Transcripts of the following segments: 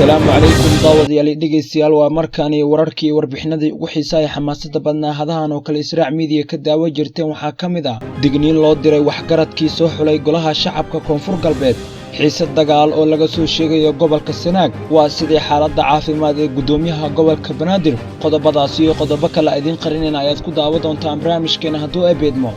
السلام عليكم داود يلي dhegeystayaal waa markaani wararkii warbixinadii ugu xiisaha xamaasada badnaa hadahan oo kale Israac Media ka daawo jirteen waxa kamid ah digniin loo diray waxgaradkii soo xulay golaha shacabka koonfur galbeed xiisad dagaal oo laga soo sheegayo gobolka Sanaag waa sidii xaaladda caafimaad ee gudoomiyaha gobolka Banaadir qodobadaas iyo qodobo kale idin qarinayna ayaad ku daawo doontaan barnaamijkeena hadduu ebeedmo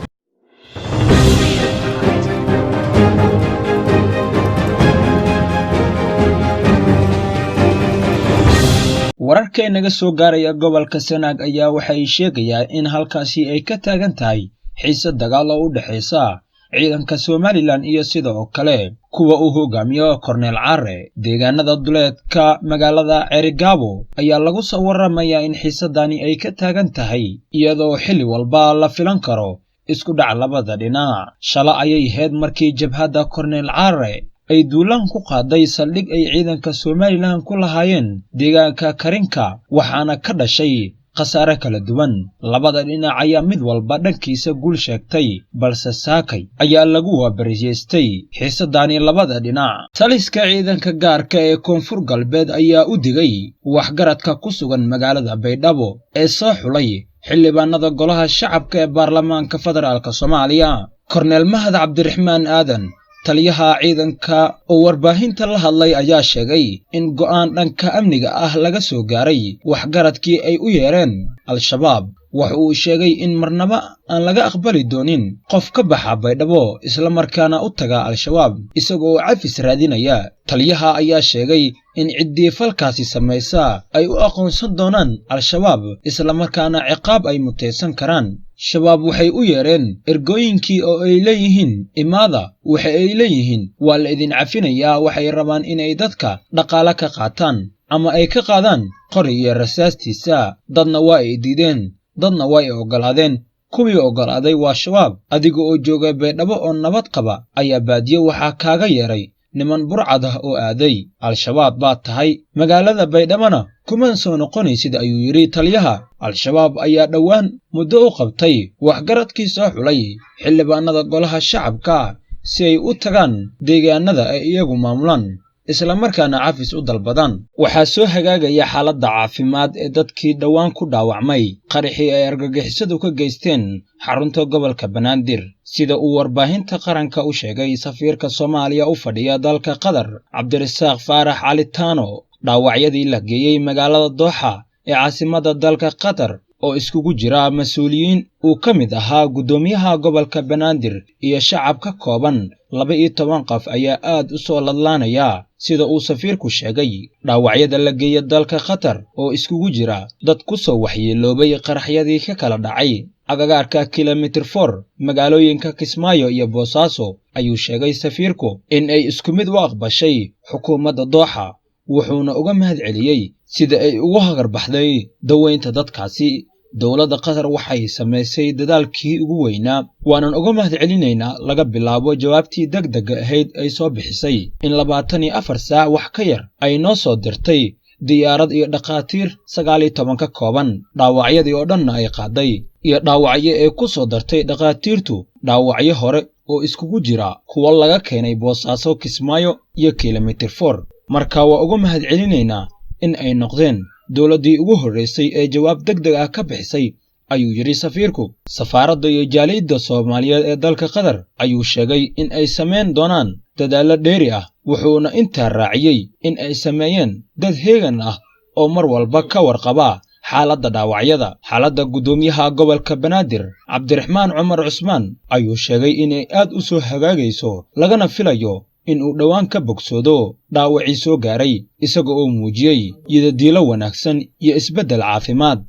wararka inaga soo gaaraya gobolka Sanaag ayaa waxay sheegayaan in halkaasi ay ka taagan tahay xiisad dagaal oo u dhaxaysa ciidanka Somaliland iyo sidoo kale kuwa uu hogaamiyo Cornel Carre deegaanada duleedka magaalada Cerigabo ayaa lagu soo waramayaa in xiisadani ay ka taagan tahay iyadoo xilli walba la filan karo isku dhac labada dhinac shala ayay heed markii jabhada Cornel Carre ay duulaan ku qaaday saldhig ay ciidanka Somaliland ku lahaayeen deegaanka Karinka waxaana ka dhashay khasaare kala duwan labada dhinac ayaa mid walba dhankiisa guul sheegtay balse saakay ayaa lagu waabariyeystay xiisadani labada dhinac taliska ciidanka gaarka ee koonfur galbeed ayaa u digay waxgaradka ku sugan magaalada Baydhabo ee soo xulay xildhibaanada golaha shacabka ee baarlamaanka federaalka Soomaaliya Cornel Mahad Cabdiraxmaan Aadan taliyaha ciidanka oo warbaahinta la hadlay ayaa sheegay in go'aan dhanka amniga ah laga soo gaaray waxgaradkii ay u yeereen al-shabaab waxa uu sheegay in marnaba aan laga aqbali doonin qof ka baxa Baydhabo isla markaana u taga al-shabaab isagoo cafis raadinaya taliyaha ayaa sheegay in ciddii falkaasi samaysa ay u aqoonsan doonaan al-shabaab isla markaana ciqaab ay muteysan karaan shabaab waxay u yeereen ergooyinkii oo ay leeyihiin imaada waxa ay leeyihiin waa la idin cafinayaa waxay rabaan inay dadka dhaqaale ka qaataan ama ay ka qaadaan qori iyo rasaastiisa dadna waa ay diideen dadna way ogolaadeen kuwii ogolaaday waa shabaab adiga oo jooga Baydhabo oo nabad qaba ayaa baadiye waxa kaaga yeeray niman burcad ah oo aaday al-shabaab baa tahay magaalada Baydhabana kuma soo noqonaysid ayuu yiri taliyaha al-shabaab ayaa dhawaan muddo u qabtay waxgaradkii soo xulay xildhibaanada golaha shacabka si ay u tagaan deegaanada ay iyagu maamulaan isla markaana cafis u dalbadan waxaa soo hagaagaya xaaladda caafimaad ee dadkii dhawaan ku dhaawacmay qarixii ay argagixisadu ka geysteen xarunta gobolka Banaadir sida uu warbaahinta qaranka u sheegay safiirka Soomaaliya u fadhiya dalka Qatar Cabdirasaaq Faarax Cali Taano dhaawacyadii la geeyay magaalada Dooxa ee caasimadda dalka Qatar oo iskugu jira mas'uuliyiin uu ka mid ahaa gudoomiyaha gobolka Banaadir iyo shacab ka kooban 12 qof ayaa aad u soo ladlaanaya sida uu safiirku sheegay dhaawacyada la geeyay dalka Qatar oo iskugu jira dad ku soo waxyeeloobay qaraxyadii ka kala dhacay agagaarka kilomitir 4 magaalooyinka Kismaayo iyo Boosaaso ayuu sheegay safiirku in ay isku mid u aqbashay xukuumadda Dooxa wuxuuna uga mahad celiyay sida ay ugu hagarbaxday daweynta dadkaasi dawladda Qatar waxay sameysay dadaalkii ugu weynaa waanan uga mahad celinaynaa laga bilaabo jawaabtii degdega ahayd ay soo bixisay in 24 saac wax ka yar ay noo soo dirtay diyaarad iyo dhaqaatiir 19 ka kooban dhaawacyadii oo dhan ay qaaday iyo dhaawacyo ay ku soo dartay dhaqaatiirtu dhaawacyo hore oo iskugu jira kuwa laga keenay Boosaaso Kismaayo iyo kilomitir 4 marka waa uga mahad celinaynaa in ay noqdeen dawladdii ugu horeysay ee jawaab degdeg ah ka bixisay ayuu yiri safiirku safaaradda iyo jaaliyadda Soomaaliyeed ee dalka Qatar ayuu sheegay in ay sameyn doonaan dadaalo dheeri ah wuxuuna intaa raaciyay in ay sameeyeen dad heegan ah oo mar walba ka warqaba xaaladda dhaawacyada xaaladda gudoomiyaha gobolka Banaadir Cabdiraxmaan Cumar Cusmaan ayuu sheegay in ay aad u soo hagaagayso lagana filayo in uu dhawaan ka bogsoodo dhaawacii soo gaaray isaga oo muujiyay yidadiilo wanaagsan iyo isbeddel caafimaad